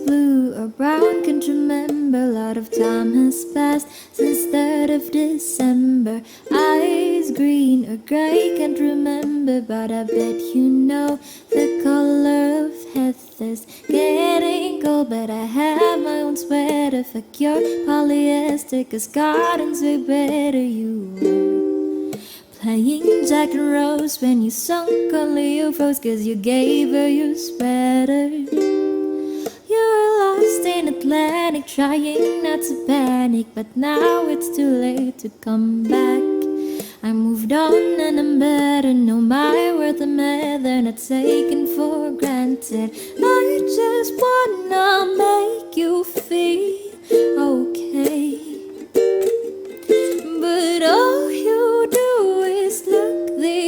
blue or brown, can't remember. A lot of time has passed since 3rd of December. Eyes green or gray, can't remember, but I bet you know the color of heather's getting cold. But I have my own sweater, fuck your polyester, 'cause cotton's way better. You were playing Jack and Rose when you sunk, only you froze, 'cause you gave her your sweater. You were lost in Atlantic, trying not to panic, but now it's too late to come back. I moved on and I'm better, know my worth and matter, not taken for granted. I just wanna make you feel okay, but all you do is look the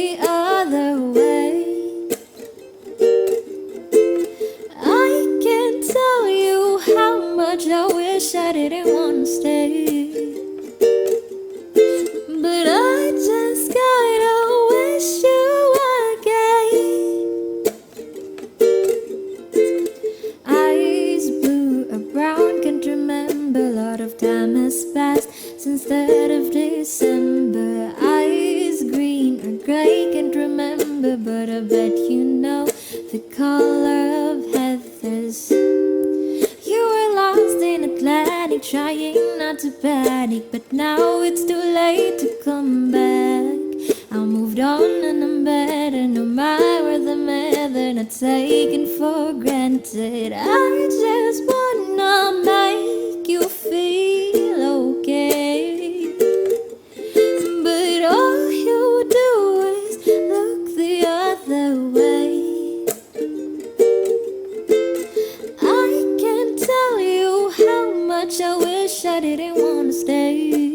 other way. I can't tell you how much I wish I didn't want to stay, but I just gotta wish you again. Eyes blue or brown, can't remember. A lot of time has passed since 3rd of December. Eyes green or gray, can't remember, but I bet you know the color of heathers. You were lost in Atlantic, trying not to panic, but now it's too late to come back. I moved on and I'm better, no matter the matter, not taken for granted. I just wanna make you feel okay, but all you do is look the other way. I can't tell you how much I wish I didn't want to stay,